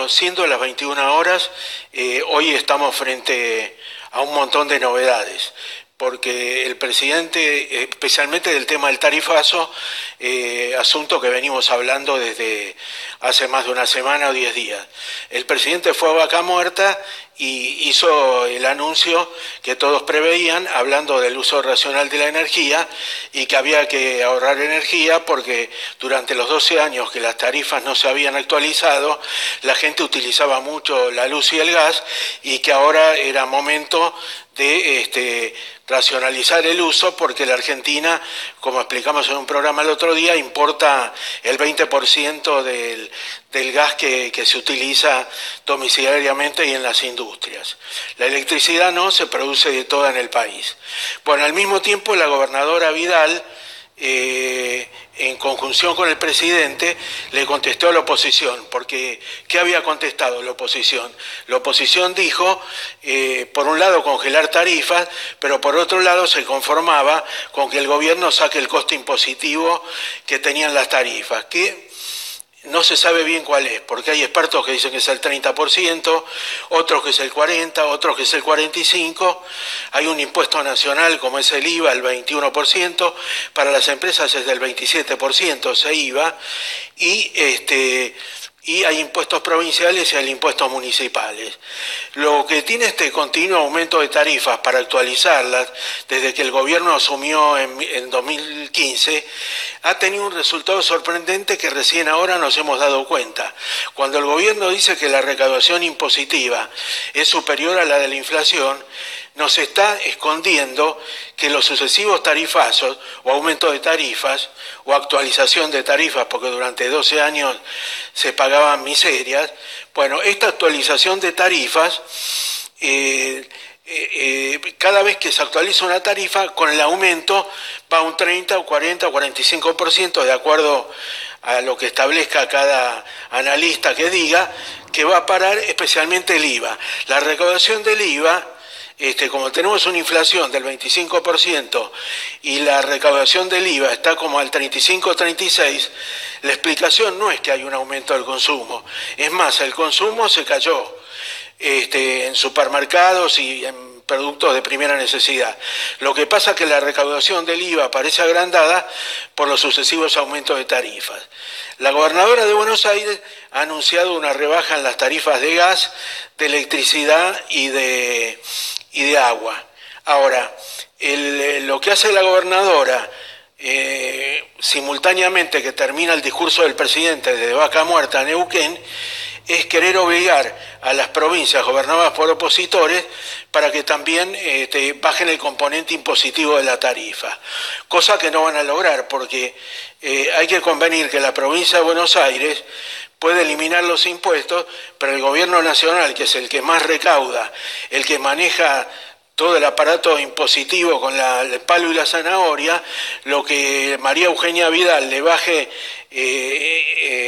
siendo las 21 horas, hoy estamos frente a un montón de novedades, porque el presidente, especialmente del tema del tarifazo, asunto que venimos hablando desde hace más de una semana o 10 días. El presidente fue a vaca muerta y hizo el anuncio que todos preveían, hablando del uso racional de la energía y que había que ahorrar energía porque durante los 12 años que las tarifas no se habían actualizado, la gente utilizaba mucho la luz y el gas y que ahora era momento de racionalizar el uso porque la Argentina, como explicamos en un programa el otro día, importa el 20% del gas que se utiliza domiciliariamente y en las industrias. La electricidad no se produce de toda en el país. Bueno, al mismo tiempo la gobernadora Vidal, en conjunción con el presidente, le contestó a la oposición, porque ¿qué había contestado la oposición? La oposición dijo, por un lado, congelar tarifas, pero por otro lado se conformaba con que el gobierno saque el costo impositivo que tenían las tarifas, que no se sabe bien cuál es, porque hay expertos que dicen que es el 30%, otros que es el 40%, otros que es el 45%, hay un impuesto nacional como es el IVA, el 21%, para las empresas es del 27% ese IVA, y hay impuestos provinciales y hay impuestos municipales. Lo que tiene este continuo aumento de tarifas para actualizarlas, desde que el gobierno asumió en 2015, ha tenido un resultado sorprendente que recién ahora nos hemos dado cuenta. Cuando el gobierno dice que la recaudación impositiva es superior a la de la inflación, nos está escondiendo que los sucesivos tarifazos o aumento de tarifas o actualización de tarifas, porque durante 12 años se pagaban miserias, bueno, esta actualización de tarifas, cada vez que se actualiza una tarifa, con el aumento va un 30 o 40 o 45%, de acuerdo a lo que establezca cada analista que diga, que va a parar especialmente el IVA. La recaudación del IVA, como tenemos una inflación del 25% y la recaudación del IVA está como al 35-36%, la explicación no es que hay un aumento del consumo. Es más, el consumo se cayó en supermercados y en productos de primera necesidad. Lo que pasa es que la recaudación del IVA parece agrandada por los sucesivos aumentos de tarifas. La gobernadora de Buenos Aires ha anunciado una rebaja en las tarifas de gas, de electricidad y de agua. Ahora, lo que hace la gobernadora, simultáneamente que termina el discurso del presidente desde Vaca Muerta a Neuquén, es querer obligar a las provincias gobernadas por opositores para que también bajen el componente impositivo de la tarifa, cosa que no van a lograr porque hay que convenir que la provincia de Buenos Aires puede eliminar los impuestos, pero el gobierno nacional, que es el que más recauda, el que maneja todo el aparato impositivo con el palo y la zanahoria, lo que María Eugenia Vidal le baje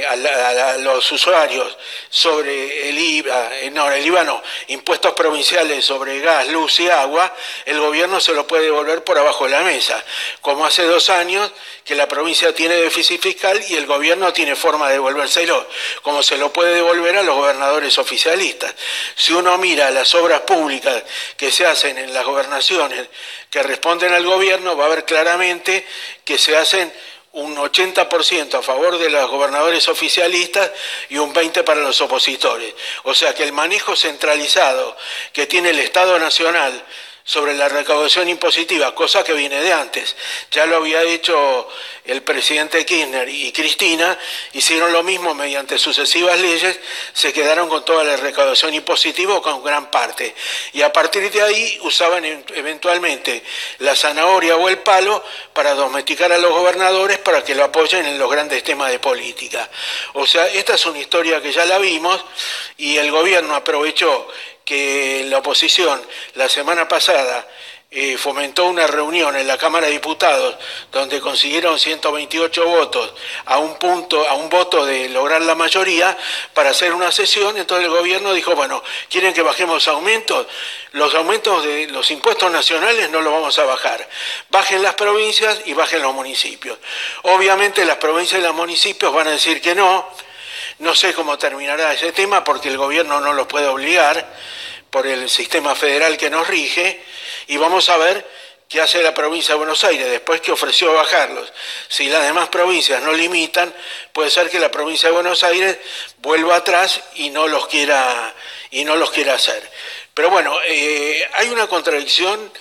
a los usuarios sobre el IVA, impuestos provinciales sobre gas, luz y agua, el gobierno se lo puede devolver por abajo de la mesa, como hace 2 años que la provincia tiene déficit fiscal y el gobierno tiene forma de devolvérselo, como se lo puede devolver a los gobernadores oficialistas. Si uno mira las obras públicas que se hacen en las gobernaciones que responden al gobierno, va a ver claramente que se hacen un 80% a favor de los gobernadores oficialistas y un 20% para los opositores. O sea que el manejo centralizado que tiene el Estado Nacional sobre la recaudación impositiva, cosa que viene de antes, ya lo había hecho el presidente Kirchner y Cristina, hicieron lo mismo mediante sucesivas leyes, se quedaron con toda la recaudación impositiva o con gran parte, y a partir de ahí usaban eventualmente la zanahoria o el palo para domesticar a los gobernadores para que lo apoyen en los grandes temas de política. O sea, esta es una historia que ya la vimos y el gobierno aprovechó que la oposición la semana pasada fomentó una reunión en la Cámara de Diputados donde consiguieron 128 votos a un voto de lograr la mayoría para hacer una sesión. Entonces el gobierno dijo, bueno, ¿quieren que bajemos aumentos? Los aumentos de los impuestos nacionales no los vamos a bajar. Bajen las provincias y bajen los municipios. Obviamente las provincias y los municipios van a decir que no No sé cómo terminará ese tema porque el gobierno no los puede obligar por el sistema federal que nos rige, y vamos a ver qué hace la provincia de Buenos Aires después que ofreció bajarlos. Si las demás provincias no limitan, puede ser que la provincia de Buenos Aires vuelva atrás y no los quiera hacer. Pero bueno, hay una contradicción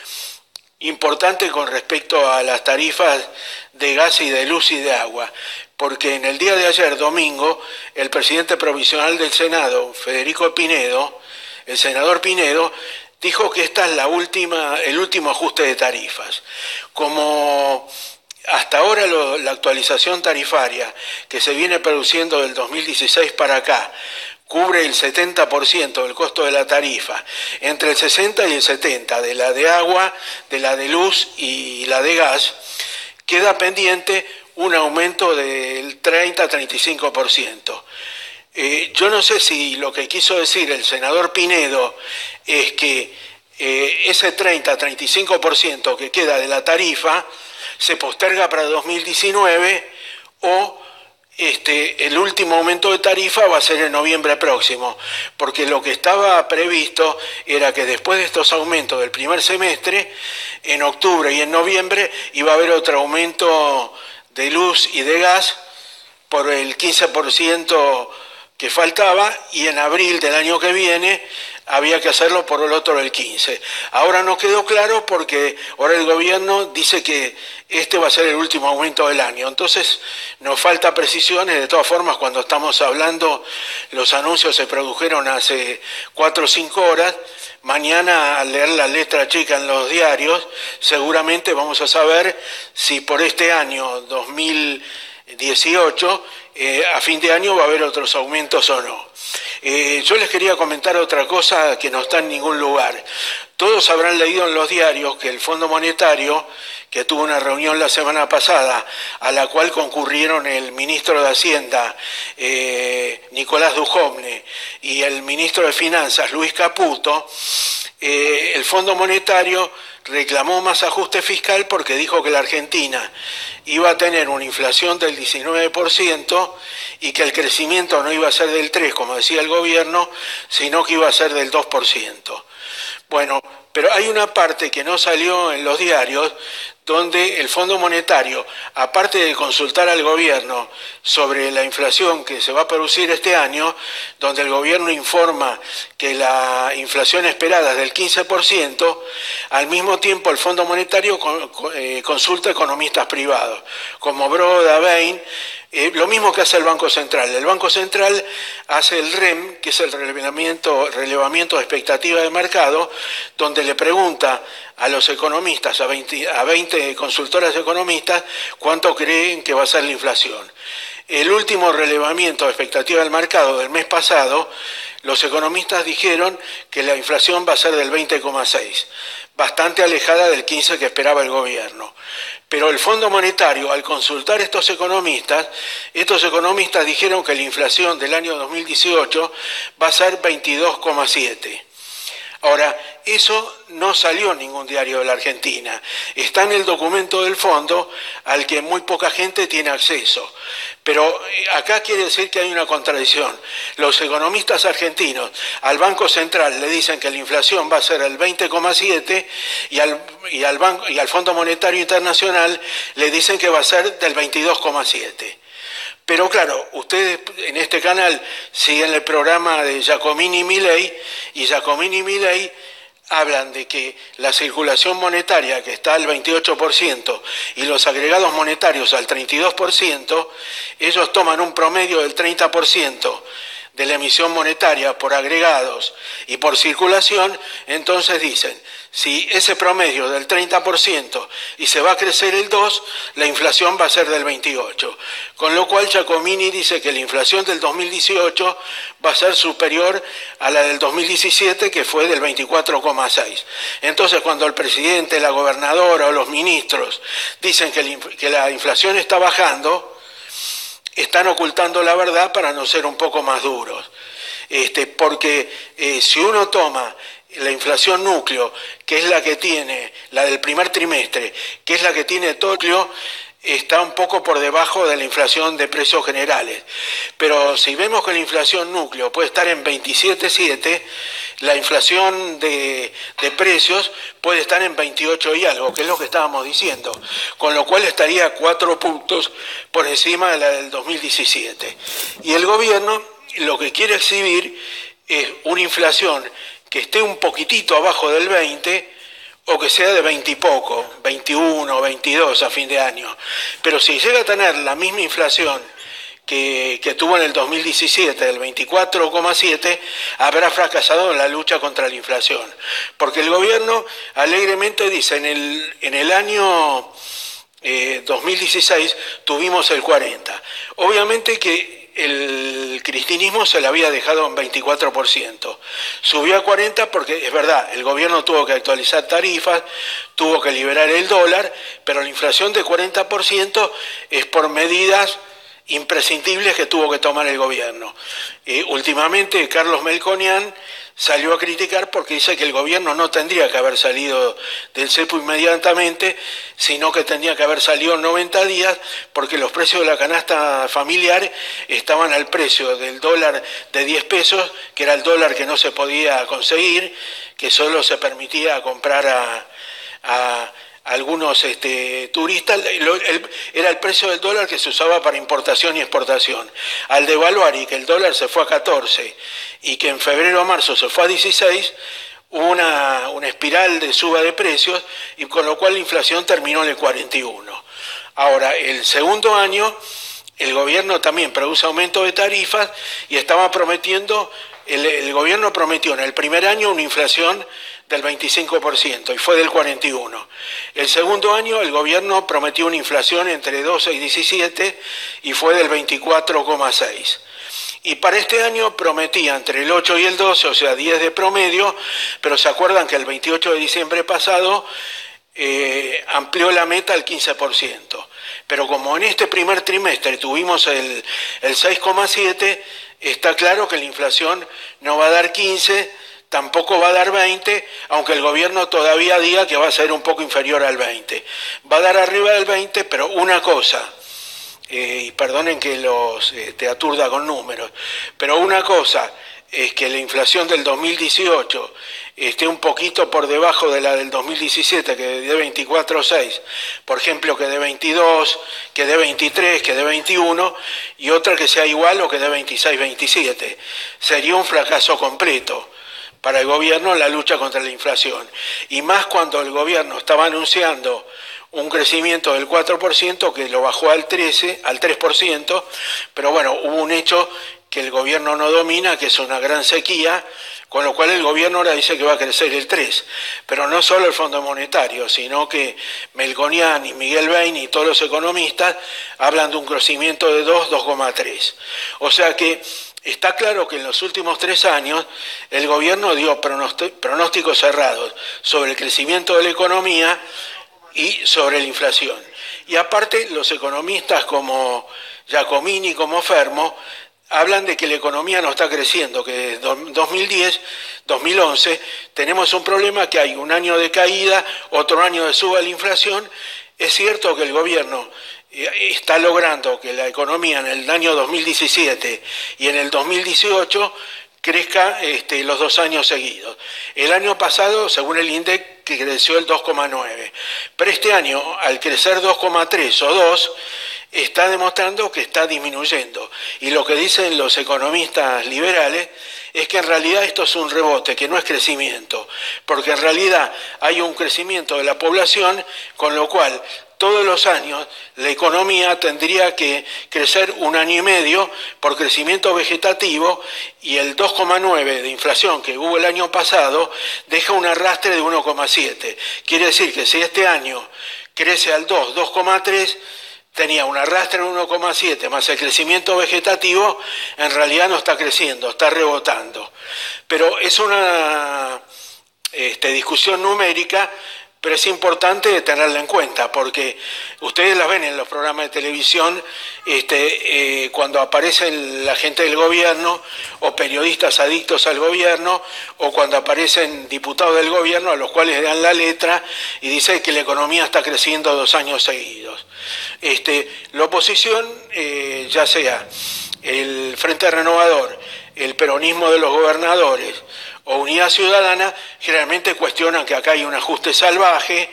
importante con respecto a las tarifas de gas y de luz y de agua, porque en el día de ayer, domingo, el presidente provisional del Senado, Federico Pinedo, el senador Pinedo, dijo que esta es el último ajuste de tarifas. Como hasta ahora la actualización tarifaria que se viene produciendo del 2016 para acá cubre el 70% del costo de la tarifa, entre el 60 y el 70% de la de agua, de la de luz y la de gas, queda pendiente un aumento del 30-35%. Yo no sé si lo que quiso decir el senador Pinedo es que ese 30-35% que queda de la tarifa se posterga para 2019 o el último aumento de tarifa va a ser en noviembre próximo, porque lo que estaba previsto era que después de estos aumentos del primer semestre, en octubre y en noviembre iba a haber otro aumento de luz y de gas por el 15% que faltaba, y en abril del año que viene había que hacerlo por el otro del 15%. Ahora no quedó claro porque ahora el gobierno dice que este va a ser el último aumento del año. Entonces nos falta precisiones. De todas formas, cuando estamos hablando, los anuncios se produjeron hace 4 o 5 horas. Mañana, al leer la letra chica en los diarios, seguramente vamos a saber si por este año 2018 a fin de año va a haber otros aumentos o no. Yo les quería comentar otra cosa que no está en ningún lugar. Todos habrán leído en los diarios que el Fondo Monetario, que tuvo una reunión la semana pasada, a la cual concurrieron el ministro de Hacienda, Nicolás Dujovne, y el ministro de Finanzas, Luis Caputo, el Fondo Monetario reclamó más ajuste fiscal porque dijo que la Argentina iba a tener una inflación del 19% y que el crecimiento no iba a ser del 3%, como decía el gobierno, sino que iba a ser del 2%. Bueno, pero hay una parte que no salió en los diarios donde el Fondo Monetario, aparte de consultar al gobierno sobre la inflación que se va a producir este año, donde el gobierno informa que la inflación esperada es del 15%, al mismo tiempo el Fondo Monetario consulta economistas privados, como Broda, Bain, lo mismo que hace el Banco Central. El Banco Central hace el REM, que es el relevamiento de expectativa de mercado, donde le pregunta a los economistas, a 20 consultoras economistas, cuánto creen que va a ser la inflación. El último relevamiento de expectativa del mercado del mes pasado, los economistas dijeron que la inflación va a ser del 20,6%, bastante alejada del 15% que esperaba el gobierno. Pero el Fondo Monetario, al consultar estos economistas dijeron que la inflación del año 2018 va a ser 22,7%. Ahora, eso no salió en ningún diario de la Argentina. Está en el documento del fondo al que muy poca gente tiene acceso. Pero acá quiere decir que hay una contradicción. Los economistas argentinos al Banco Central le dicen que la inflación va a ser el 20,7% y al Fondo Monetario Internacional le dicen que va a ser del 22,7%. Pero claro, ustedes en este canal siguen el programa de Giacomini y Milei, y Giacomini y Milei hablan de que la circulación monetaria, que está al 28%, y los agregados monetarios al 32%, ellos toman un promedio del 30% de la emisión monetaria por agregados y por circulación. Entonces dicen, si ese promedio del 30% y se va a crecer el 2%, la inflación va a ser del 28%. Con lo cual Giacomini dice que la inflación del 2018 va a ser superior a la del 2017, que fue del 24,6%. Entonces cuando el presidente, la gobernadora o los ministros dicen que la inflación está bajando, están ocultando la verdad para no ser un poco más duros. Porque si uno toma la inflación núcleo, que es la que tiene, la del primer trimestre, que es la que tiene todo el núcleo, está un poco por debajo de la inflación de precios generales. Pero si vemos que la inflación núcleo puede estar en 27,7, la inflación de precios puede estar en 28 y algo, que es lo que estábamos diciendo, con lo cual estaría 4 puntos por encima de la del 2017. Y el gobierno lo que quiere exhibir es una inflación que esté un poquitito abajo del 20, o que sea de 20 y poco, 21, 22 a fin de año. Pero si llega a tener la misma inflación que tuvo en el 2017, del 24,7, habrá fracasado en la lucha contra la inflación. Porque el gobierno alegremente dice, en el año 2016 tuvimos el 40. Obviamente que el cristinismo se le había dejado en 24%. Subió a 40 porque es verdad, el gobierno tuvo que actualizar tarifas, tuvo que liberar el dólar, pero la inflación de 40% es por medidas imprescindibles que tuvo que tomar el gobierno. Últimamente Carlos Melconian salió a criticar porque dice que el gobierno no tendría que haber salido del cepo inmediatamente, sino que tendría que haber salido en 90 días, porque los precios de la canasta familiar estaban al precio del dólar de 10 pesos, que era el dólar que no se podía conseguir, que solo se permitía comprar a algunos turistas, era el precio del dólar que se usaba para importación y exportación. Al devaluar y que el dólar se fue a 14 y que en febrero o marzo se fue a 16, hubo una espiral de suba de precios, y con lo cual la inflación terminó en el 41. Ahora, el segundo año, el gobierno también produce aumento de tarifas y estaba prometiendo, el gobierno prometió en el primer año una inflación del 25% y fue del 41%. El segundo año el gobierno prometió una inflación entre 12 y 17 y fue del 24,6%. Y para este año prometía entre el 8 y el 12, o sea 10 de promedio, pero se acuerdan que el 28 de diciembre pasado amplió la meta al 15%. Pero como en este primer trimestre tuvimos el 6,7, está claro que la inflación no va a dar 15, tampoco va a dar 20, aunque el gobierno todavía diga que va a ser un poco inferior al 20. Va a dar arriba del 20, pero una cosa, y perdonen que te aturda con números, pero una cosa es que la inflación del 2018 esté un poquito por debajo de la del 2017, que de 24,6, por ejemplo, que de 22, que de 23, que de 21, y otra que sea igual o que de 26, 27. Sería un fracaso completo para el gobierno en la lucha contra la inflación. Y más cuando el gobierno estaba anunciando un crecimiento del 4%, que lo bajó al 3%, pero bueno, hubo un hecho que el gobierno no domina, que es una gran sequía, con lo cual el gobierno ahora dice que va a crecer el 3%. Pero no solo el Fondo Monetario, sino que Melconian y Miguel Bain y todos los economistas hablan de un crecimiento de 2,3%. O sea que está claro que en los últimos 3 años el gobierno dio pronósticos cerrados sobre el crecimiento de la economía y sobre la inflación. Y aparte los economistas como Giacomini, como Fermo, hablan de que la economía no está creciendo, que desde 2010, 2011 tenemos un problema, que hay un año de caída, otro año de suba de la inflación. Es cierto que el gobierno está logrando que la economía en el año 2017 y en el 2018 crezca los 2 años seguidos. El año pasado, según el INDEC, que creció el 2,9. Pero este año, al crecer 2,3 o 2, está demostrando que está disminuyendo. Y lo que dicen los economistas liberales es que en realidad esto es un rebote, que no es crecimiento, porque en realidad hay un crecimiento de la población, con lo cual todos los años la economía tendría que crecer 1 año y medio por crecimiento vegetativo, y el 2,9 de inflación que hubo el año pasado deja un arrastre de 1,7. Quiere decir que si este año crece al 2,3, tenía un arrastre de 1,7 más el crecimiento vegetativo, en realidad no está creciendo, está rebotando. Pero es una discusión numérica, pero es importante tenerla en cuenta, porque ustedes la ven en los programas de televisión, cuando aparecen la gente del gobierno, o periodistas adictos al gobierno, o cuando aparecen diputados del gobierno a los cuales le dan la letra y dicen que la economía está creciendo 2 años seguidos. La oposición, ya sea el Frente Renovador, el peronismo de los gobernadores o Unidad Ciudadana, generalmente cuestionan que acá hay un ajuste salvaje,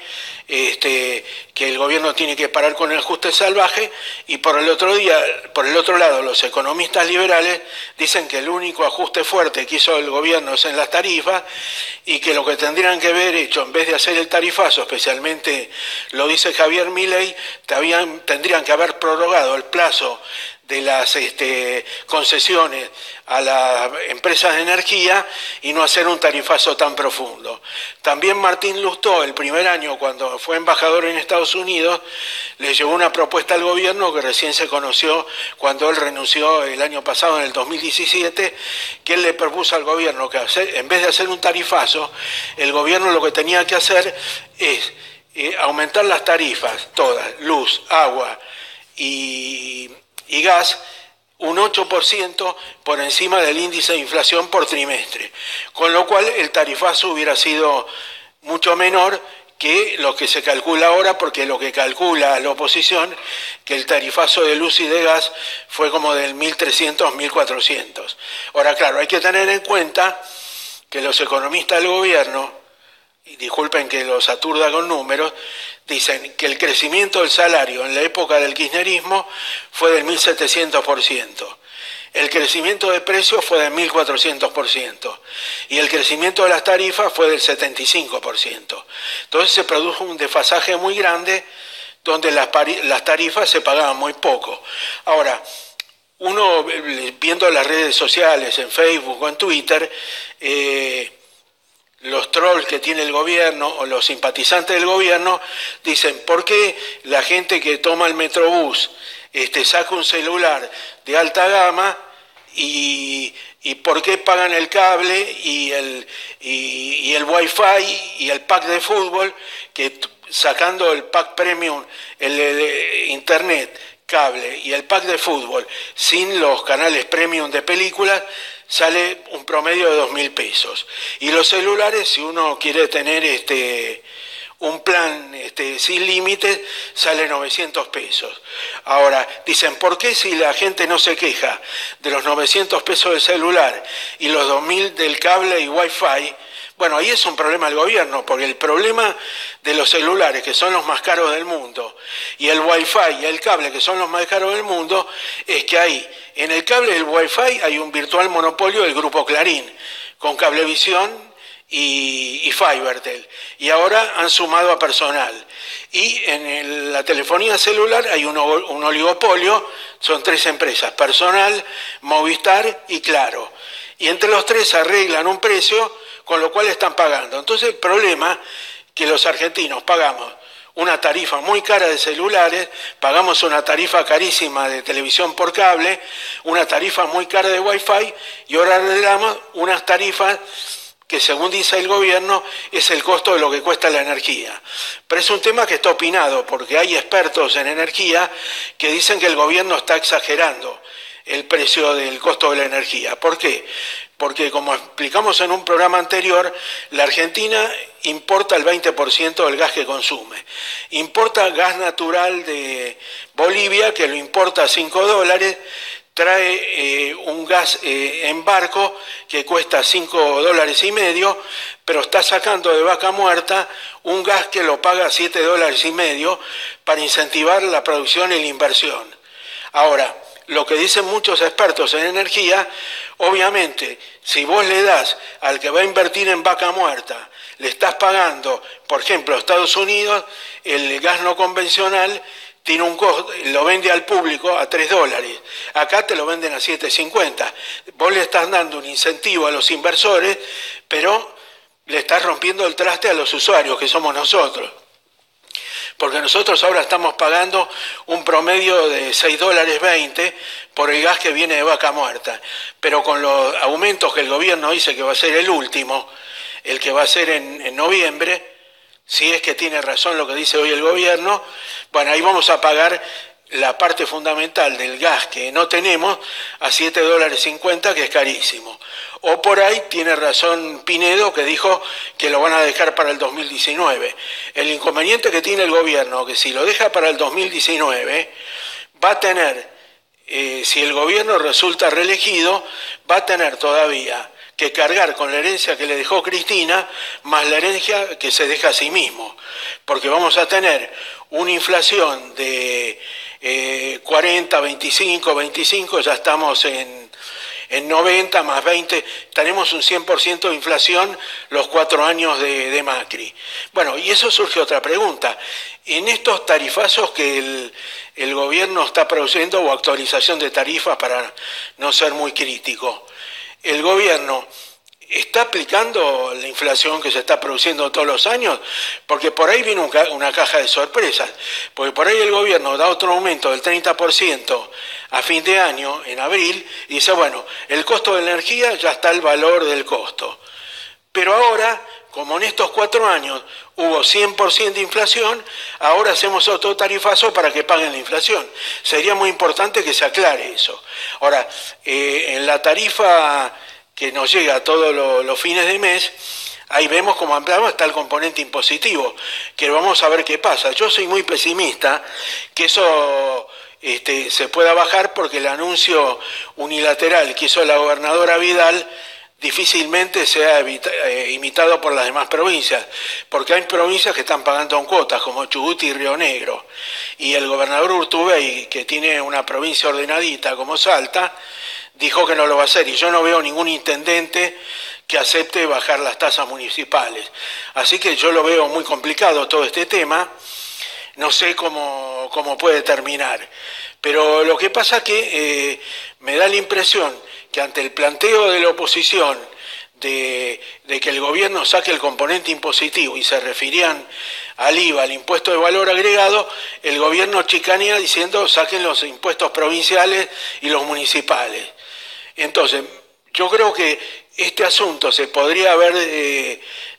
que el gobierno tiene que parar con el ajuste salvaje, y por el otro lado, los economistas liberales dicen que el único ajuste fuerte que hizo el gobierno es en las tarifas, y que lo que tendrían que haber hecho, en vez de hacer el tarifazo, especialmente lo dice Javier Milei, tendrían que haber prorrogado el plazo de las concesiones a las empresas de energía y no hacer un tarifazo tan profundo. También Martín Lustó, el primer año cuando fue embajador en Estados Unidos, le llevó una propuesta al gobierno que recién se conoció cuando él renunció el año pasado, en el 2017, que él le propuso al gobierno que en vez de hacer un tarifazo, el gobierno lo que tenía que hacer es aumentar las tarifas, todas, luz, agua y gas, un 8% por encima del índice de inflación por trimestre, con lo cual el tarifazo hubiera sido mucho menor que lo que se calcula ahora, porque lo que calcula la oposición, que el tarifazo de luz y de gas fue como del 1.300, 1.400. Ahora, claro, hay que tener en cuenta que los economistas del gobierno, y disculpen que los aturda con números, dicen que el crecimiento del salario en la época del kirchnerismo fue del 1.700%, el crecimiento de precios fue del 1.400% y el crecimiento de las tarifas fue del 75%. Entonces se produjo un desfasaje muy grande donde las tarifas se pagaban muy poco. Ahora, uno viendo las redes sociales, en Facebook o en Twitter, los trolls que tiene el gobierno o los simpatizantes del gobierno dicen: ¿por qué la gente que toma el Metrobús saca un celular de alta gama y por qué pagan el cable y el Wi-Fi y el pack de fútbol, que sacando el pack premium, el internet, cable y el pack de fútbol sin los canales premium de películas, sale un promedio de 2.000 pesos? Y los celulares, si uno quiere tener un plan sin límites, sale 900 pesos. Ahora, dicen: ¿por qué si la gente no se queja de los 900 pesos del celular y los 2.000 del cable y Wi-Fi? Bueno, ahí es un problema del gobierno, porque el problema de los celulares, que son los más caros del mundo, y el Wi-Fi y el cable, que son los más caros del mundo, es que ahí, en el cable y el Wi-Fi, hay un virtual monopolio del grupo Clarín, con Cablevisión y Fibertel, y ahora han sumado a Personal. Y en la telefonía celular hay un oligopolio, son 3 empresas: Personal, Movistar y Claro. Y entre los 3 arreglan un precio, con lo cual están pagando. Entonces el problema es que los argentinos pagamos una tarifa muy cara de celulares, pagamos una tarifa carísima de televisión por cable, una tarifa muy cara de Wi-Fi, y ahora arreglamos unas tarifas que, según dice el gobierno, es el costo de lo que cuesta la energía. Pero es un tema que está opinado, porque hay expertos en energía que dicen que el gobierno está exagerando el precio del costo de la energía. ¿Por qué? Porque, como explicamos en un programa anterior, la Argentina importa el 20% del gas que consume. Importa gas natural de Bolivia, que lo importa a $5, trae un gas en barco que cuesta $5.50, pero está sacando de Vaca Muerta un gas que lo paga $7.50 para incentivar la producción y la inversión. Ahora, lo que dicen muchos expertos en energía, obviamente, si vos le das al que va a invertir en Vaca Muerta, le estás pagando, por ejemplo, a Estados Unidos, el gas no convencional tiene un costo, lo vende al público a $3. Acá te lo venden a $7.50. Vos le estás dando un incentivo a los inversores, pero le estás rompiendo el traste a los usuarios, que somos nosotros. Porque nosotros ahora estamos pagando un promedio de $6.20 por el gas que viene de Vaca Muerta. Pero con los aumentos que el gobierno dice que va a ser el último, el que va a ser en noviembre, si es que tiene razón lo que dice hoy el gobierno, bueno, ahí vamos a pagar la parte fundamental del gas que no tenemos a $7.50, que es carísimo. O por ahí tiene razón Pinedo, que dijo que lo van a dejar para el 2019. El inconveniente que tiene el gobierno, que si lo deja para el 2019, va a tener, si el gobierno resulta reelegido, va a tener todavía que cargar con la herencia que le dejó Cristina, más la herencia que se deja a sí mismo. Porque vamos a tener una inflación de 40, 25, 25, ya estamos en 90 más 20, tenemos un 100% de inflación los 4 años de Macri. Bueno, y eso surge otra pregunta. En estos tarifazos que el gobierno está produciendo, o actualización de tarifas para no ser muy crítico, el gobierno está aplicando la inflación que se está produciendo todos los años, porque por ahí viene una caja de sorpresas, porque por ahí el gobierno da otro aumento del 30% a fin de año, en abril, y dice, bueno, el costo de la energía ya está el valor del costo. Pero ahora, como en estos 4 años hubo 100% de inflación, ahora hacemos otro tarifazo para que paguen la inflación. Sería muy importante que se aclare eso. Ahora, en la tarifa que nos llega todos los fines de mes, ahí vemos como ampliamos está el componente impositivo, que vamos a ver qué pasa. Yo soy muy pesimista que eso se pueda bajar, porque el anuncio unilateral que hizo la gobernadora Vidal difícilmente sea imitado por las demás provincias, porque hay provincias que están pagando en cuotas, como Chubut y Río Negro, y el gobernador Urtubey, que tiene una provincia ordenadita como Salta, dijo que no lo va a hacer, y yo no veo ningún intendente que acepte bajar las tasas municipales. Así que yo lo veo muy complicado todo este tema, no sé cómo puede terminar. Pero lo que pasa que me da la impresión que ante el planteo de la oposición de que el gobierno saque el componente impositivo, y se referían al IVA, al impuesto de valor agregado, el gobierno chicanea diciendo saquen los impuestos provinciales y los municipales. Entonces, yo creo que este asunto se podría haber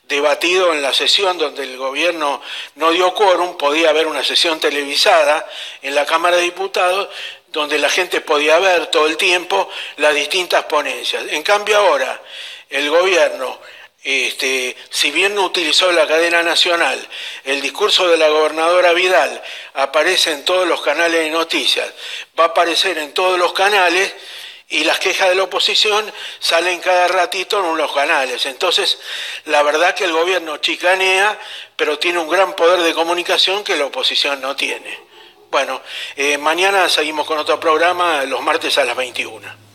debatido en la sesión donde el gobierno no dio quórum, podía haber una sesión televisada en la Cámara de Diputados, donde la gente podía ver todo el tiempo las distintas ponencias. En cambio ahora, el gobierno, si bien no utilizó la cadena nacional, el discurso de la gobernadora Vidal aparece en todos los canales de noticias, va a aparecer en todos los canales, y las quejas de la oposición salen cada ratito en los canales. Entonces, la verdad que el gobierno chicanea, pero tiene un gran poder de comunicación que la oposición no tiene. Bueno, mañana seguimos con otro programa, los martes a las 21.